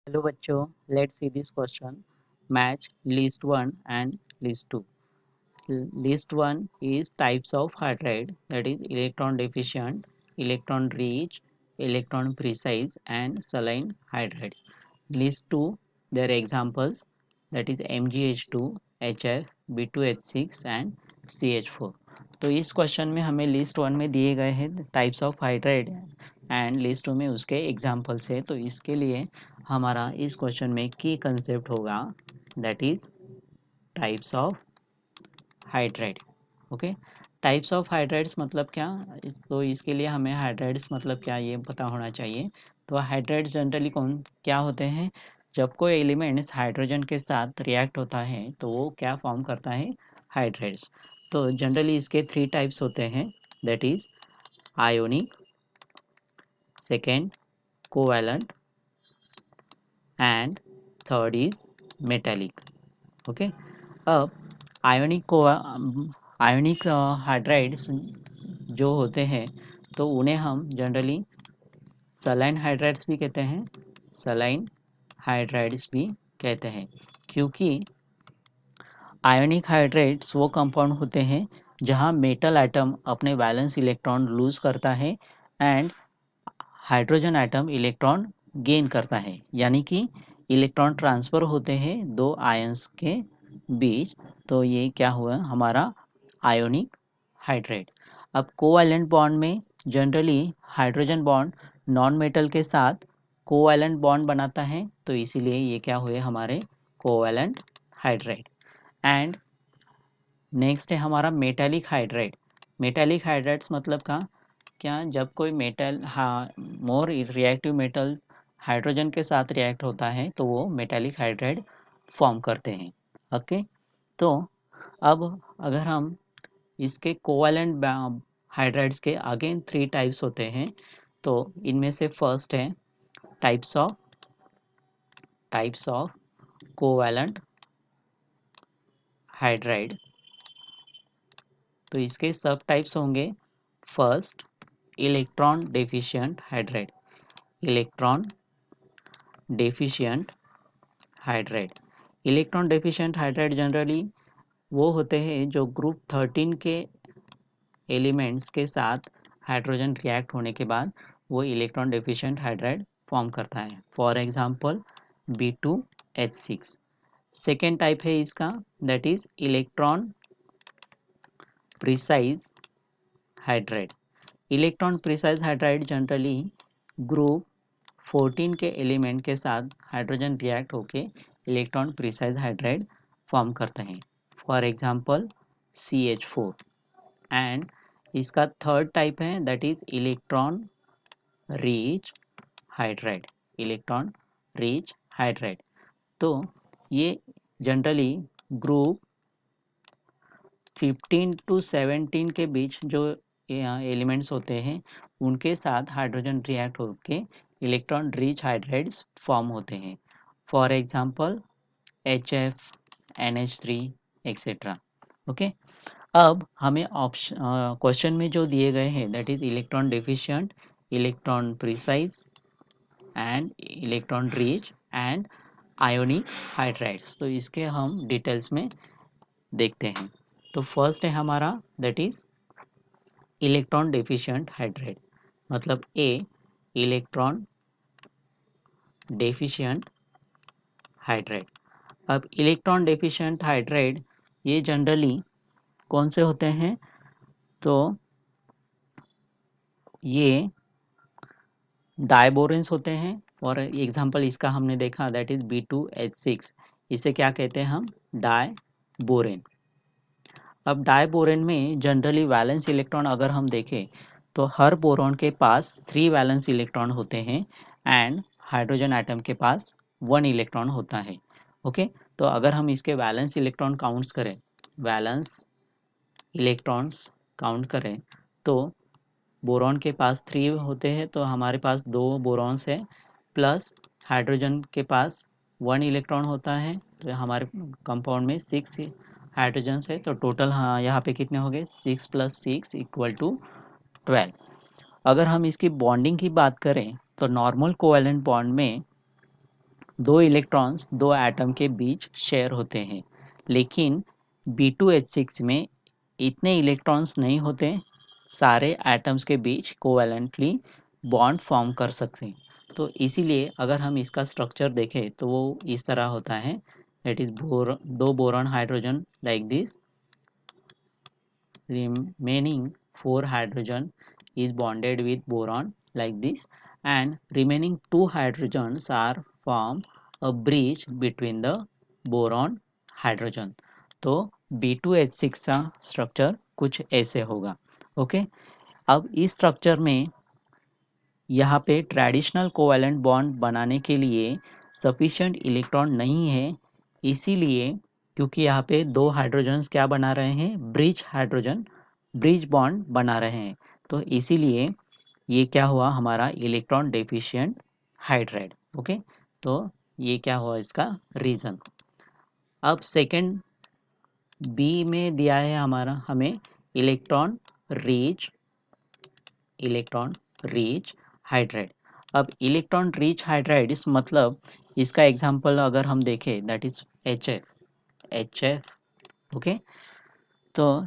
Hello बच्चों, let's see this question. Match list 1 and list 2. List 1 is types of hydride, that is electron deficient, electron rich, electron precise and saline hydrides. List 2, their examples, that is MgH2, HF, B2H6 and CH4. तो इस question में हमें list 1 में दिए गए हैं types of hydride and list 2 में उसके एग्जाम्पल्स है। तो इसके लिए हमारा इस क्वेश्चन में की कंसेप्ट होगा that is types of hydride. Okay, types of hydrides मतलब क्या? तो इसके लिए हमें हाइड्राइड्स मतलब क्या ये पता होना चाहिए। तो हाइड्राइड्स जनरली कौन क्या होते हैं? जब कोई एलिमेंट्स हाइड्रोजन के साथ रिएक्ट होता है तो वो क्या फॉर्म करता है? हाइड्राइड्स। तो जनरली इसके थ्री टाइप्स होते हैं, that is ionic, second covalent and third is metallic. Okay, अब आयोनिक को आयोनिक हाइड्राइड्स जो होते हैं तो उन्हें हम जनरली सलाइन हाइड्राइड्स भी कहते हैं, सलाइन हाइड्राइड्स भी कहते हैं, क्योंकि आयोनिक हाइड्राइड्स वो कंपाउंड होते हैं जहां मेटल एटम अपने वैलेंस इलेक्ट्रॉन लूज करता है and hydrogen atom electron gain करता है, यानी कि इलेक्ट्रॉन ट्रांसफर होते हैं दो आयंस के बीच। तो ये क्या हुआ हमारा आयोनिक हाइड्राइड। अब कोवैलेंट बॉन्ड में generally hydrogen bond non metal के साथ कोवैलेंट बॉन्ड बनाता है, तो इसीलिए ये क्या हुए हमारे कोवैलेंट हाइड्राइड। एंड नेक्स्ट है हमारा मेटालिक हाइड्राइड। मेटालिक हाइड्राइड्स मतलब का क्या? जब कोई metal more reactive metal hydrogen के साथ रिएक्ट होता है तो वो मेटालिक हाइड्राइड फॉर्म करते हैं। ओके, तो अब अगर हम इसके कोवैलेंट हाइड्राइड्स के अगेन थ्री टाइप्स होते हैं, तो इनमें से फर्स्ट है टाइप्स ऑफ कोवैलेंट हाइड्राइड। तो इसके सब टाइप्स होंगे, first electron deficient hydride, electron deficient hydride. Electron deficient hydride generally वो होते हैं जो ग्रुप 13 के एलिमेंट्स के साथ हाइड्रोजन रिएक्ट होने के बाद वो इलेक्ट्रॉन डेफिशिएंट हाइड्राइड फॉर्म करता है। For example B2H6। Second type है इसका, that is electron precise hydride. Electron precise hydride generally group 14 के एलिमेंट के साथ हाइड्रोजन रिएक्ट होके इलेक्ट्रॉन प्रिसाइज हाइड्राइड फॉर्म करते हैं। For example CH4। एंड इसका थर्ड टाइप है that is electron rich hydride, electron rich hydride. तो ये जनरली ग्रुप 15 टू 17 के बीच जो एलिमेंट्स होते हैं उनके साथ हाइड्रोजन रिएक्ट होके इलेक्ट्रॉन रिच हाइड्राइड्स फॉर्म होते हैं। For example HF, NH3 etcetera. Okay, अब हमें ऑप्शन क्वेश्चन में जो दिए गए हैं that is electron deficient, electron precise and electron rich and ionic hydrides. तो इसके हम डिटेल्स में देखते हैं। तो फर्स्ट है हमारा that is electron deficient hydride, मतलब ए इलेक्ट्रॉन डेफिशिएंट हाइड्राइड। अब इलेक्ट्रॉन डेफिशिएंट हाइड्राइड ये जनरली कौन से होते हैं? तो ये डायबोरेंस होते हैं। और एग्जांपल इसका हमने देखा दैट इज B2H6। इसे क्या कहते हैं हम? डायबोरेन। अब डायबोरेन में जनरली वैलेंस इलेक्ट्रॉन अगर हम देखें तो हर बोरॉन के पास 3 वैलेंस इलेक्ट्रॉन होते हैं एंड हाइड्रोजन एटम के पास 1 इलेक्ट्रॉन होता है। ओके, तो अगर हम इसके वैलेंस इलेक्ट्रॉन काउंट्स करें, वैलेंस इलेक्ट्रॉन्स काउंट करें तो बोरॉन के पास 3 होते हैं, तो हमारे पास 2 बोरॉन्स है प्लस हाइड्रोजन के पास 1 इलेक्ट्रॉन होता है, तो हमारे कंपाउंड में 6 हाइड्रोजन्स है। तो टोटल हाँ यहाँ पे कितने हो गए? 6 + 6 = 12। अगर हम इसकी बॉन्डिंग की बात करें तो नॉर्मल कोवैलेंट बॉन्ड में दो इलेक्ट्रॉन्स दो एटम के बीच शेयर होते हैं, लेकिन B2H6 में इतने इलेक्ट्रॉन्स नहीं होते सारे एटम्स के बीच कोवैलेंटली बॉन्ड फॉर्म कर सकते हैं। तो इसीलिए अगर हम इसका स्ट्रक्चर देखें तो वो इस तरह होता है, दैट इज दो boron hydrogen like this, remaining 4 hydrogen is bonded with boron like this, and remaining 2 hydrogens are form a bridge between the boron hydrogen। तो B2H6 का स्ट्रक्चर कुछ ऐसे होगा। ओके, अब इस स्ट्रक्चर में यहाँ पे ट्रेडिशनल कोवैलेंट बॉन्ड बनाने के लिए सफिशिएंट इलेक्ट्रॉन नहीं है, इसीलिए क्योंकि यहाँ पे दो हाइड्रोजन्स क्या बना रहे हैं, ब्रिज बॉन्ड बना रहे हैं, तो इसीलिए ये क्या हुआ हमारा इलेक्ट्रॉन डेफिशिएंट हाइड्राइड। ओके, तो ये क्या हुआ इसका रीजन। अब सेकंड बी में दिया है हमारा हमें इलेक्ट्रॉन रिच हाइड्राइड। अब इलेक्ट्रॉन रिच हाइड्राइड इस मतलब इसका एग्जांपल अगर हम देखें दैट इज HF। ओके, तो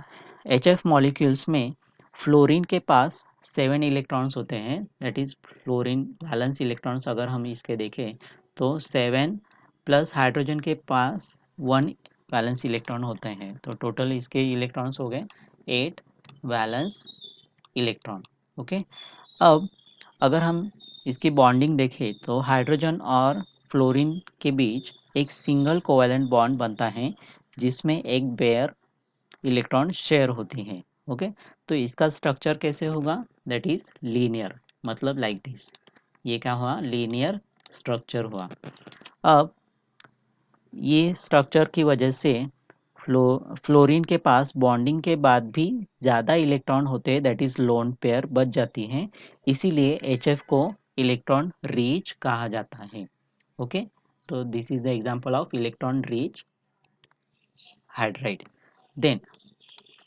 HF मॉलिक्यूल्स में फ्लोरीन के पास 7 इलेक्ट्रॉन्स होते हैं, that is fluorine balance electrons अगर हम इसके देखें तो 7 प्लस हाइड्रोजन के पास 1 बैलेंस इलेक्ट्रॉन होते हैं, तो टोटल इसके इलेक्ट्रॉन्स हो गए 8 बैलेंस इलेक्ट्रॉन। ओके, अब अगर हम इसकी बॉन्डिंग देखें तो हाइड्रोजन और फ्लोरीन के बीच एक सिंगल कोवैलेंट बॉन्ड बनता है जिसमें एक पेयर इलेक्ट्रॉन शेयर होती हैं। ओके, तो इसका स्ट्रक्चर कैसे होगा, दैट इज लीनियर, मतलब लाइक दिस, ये क्या हुआ लीनियर स्ट्रक्चर हुआ। अब ये स्ट्रक्चर की वजह से फ्लोरीन के पास बॉन्डिंग के बाद भी ज़्यादा इलेक्ट्रॉन होते हैं, दैट इज लोन पेयर बच जाती हैं, इसीलिए HF को इलेक्ट्रॉन रिच कहा जाता है। ओके, तो this is the example of electron rich hydride. Then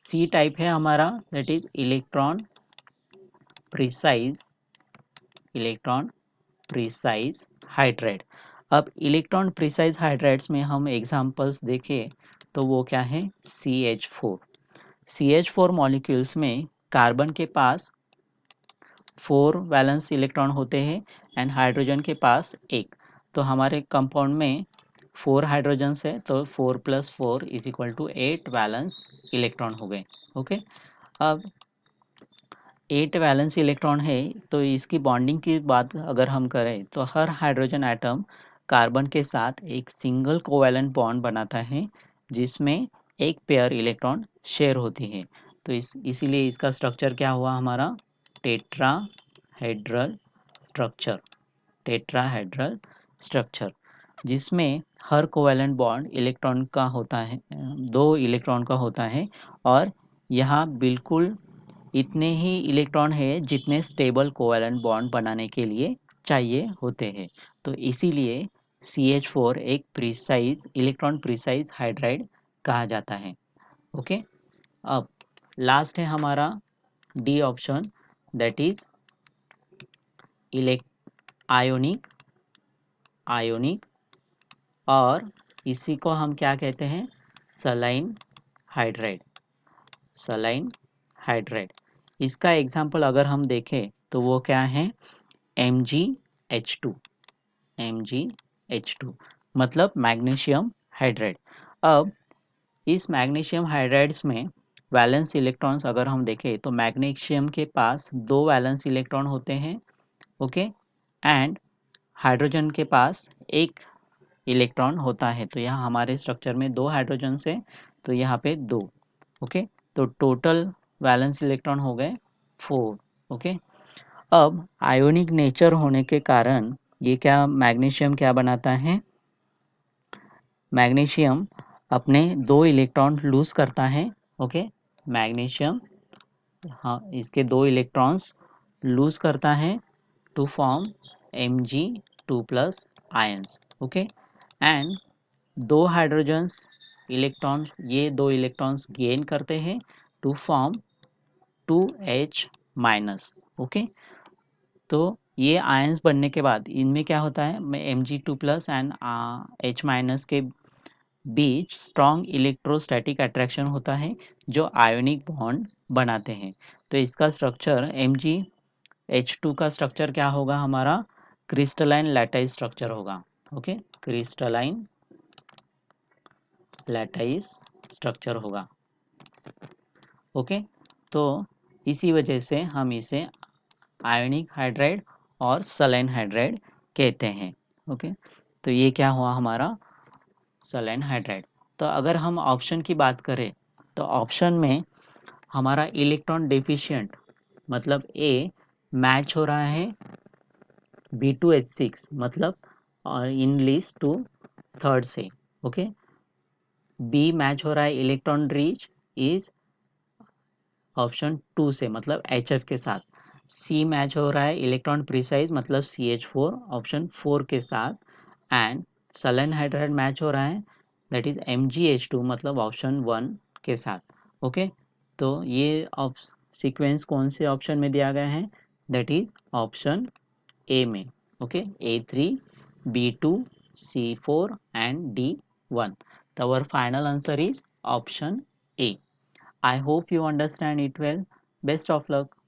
C type है हमारा, that is precise electron precise hydride. अब इलेक्ट्रॉन प्रिसाइज हाइड्राइड्स में हम एग्जांपल्स देखें तो वो क्या है, CH4 मॉलिक्यूल्स में कार्बन के पास 4 वैलेंस इलेक्ट्रॉन होते हैं एंड हाइड्रोजन के पास एक, तो हमारे कंपाउंड में 4 हाइड्रोजन्स है, तो 4 + 4 = 8 वैलेंस इलेक्ट्रॉन हो गए। ओके, अब 8 वैलेंस इलेक्ट्रॉन है, तो इसकी बॉन्डिंग की बात अगर हम करें तो हर हाइड्रोजन एटम कार्बन के साथ एक सिंगल कोवैलेंट बॉन्ड बनाता है जिसमें एक पेयर इलेक्ट्रॉन शेयर होती है, तो इसीलिए इसका स्ट्रक्चर क्या हुआ हमारा टेट्राहेड्रल स्ट्रक्चर, टेट्राहेड्रल स्ट्रक्चर, जिसमें हर कोवैलेंट बॉन्ड इलेक्ट्रॉन का होता है, 2 इलेक्ट्रॉन का होता है, और यहाँ बिल्कुल इतने ही इलेक्ट्रॉन है जितने स्टेबल कोवैलेंट बॉन्ड बनाने के लिए चाहिए होते हैं, तो इसीलिए CH4 एक इलेक्ट्रॉन प्रिसाइज हाइड्राइड कहा जाता है। ओके, अब लास्ट है हमारा D option, that is ionic और इसी को हम क्या कहते हैं, सलाइन हाइड्राइड, सलाइन हाइड्राइड। इसका एग्जाम्पल अगर हम देखें तो वो क्या है, MgH2, मतलब मैग्नीशियम हाइड्राइड। अब इस मैग्नीशियम हाइड्राइड्स में वैलेंस इलेक्ट्रॉन्स अगर हम देखें तो मैग्नीशियम के पास 2 वैलेंस इलेक्ट्रॉन होते हैं। ओके, एंड हाइड्रोजन के पास एक इलेक्ट्रॉन होता है, तो यहाँ हमारे स्ट्रक्चर में 2 हाइड्रोजन है, तो यहाँ पे 2। ओके, तो टोटल वैलेंस इलेक्ट्रॉन हो गए 4। ओके, अब आयोनिक नेचर होने के कारण ये क्या मैग्नीशियम क्या बनाता है, मैग्नीशियम अपने 2 इलेक्ट्रॉन लूज करता है। ओके, मैग्नीशियम हाँ इसके 2 इलेक्ट्रॉन्स लूज करता है to form Mg2+ ions. Okay, and 2 hydrogens electron, ये 2 इलेक्ट्रॉन्स गेन करते हैं टू फॉर्म 2H-। ओके, तो ये आयंस बनने के बाद इनमें क्या होता है, Mg2+ एंड H- के बीच स्ट्रॉन्ग इलेक्ट्रोस्टैटिक अट्रैक्शन होता है जो आयोनिक बॉन्ड बनाते हैं। तो इसका स्ट्रक्चर MgH2 का स्ट्रक्चर क्या होगा हमारा, क्रिस्टलाइन लैटाइस स्ट्रक्चर होगा। ओके, क्रिस्टलाइन लैटाइस स्ट्रक्चर होगा। ओके, तो इसी वजह से हम इसे आयोनिक हाइड्राइड और सलाइन हाइड्राइड कहते हैं। ओके, तो ये क्या हुआ हमारा सलाइन हाइड्राइड। तो अगर हम ऑप्शन की बात करें तो ऑप्शन में हमारा इलेक्ट्रॉन डेफिशिएंट मतलब ए मैच हो रहा है B2H6 मतलब इन लिस्ट टू थर्ड से। ओके, बी मैच हो रहा है इलेक्ट्रॉन रिच इज ऑप्शन 2 से मतलब HF के साथ। सी मैच हो रहा है इलेक्ट्रॉन प्रिसाइज मतलब CH4 ऑप्शन 4 के साथ। एंड सलन हाइड्राइड मैच हो रहा है दैट इज MgH2 मतलब ऑप्शन 1 के साथ। ओके, तो ये सीक्वेंस कौन से ऑप्शन में दिया गया है, दैट इज ऑप्शन ए में। Okay, A3 B2 C4 and D1. Our final answer is option A. I hope you understand it well. Best of luck.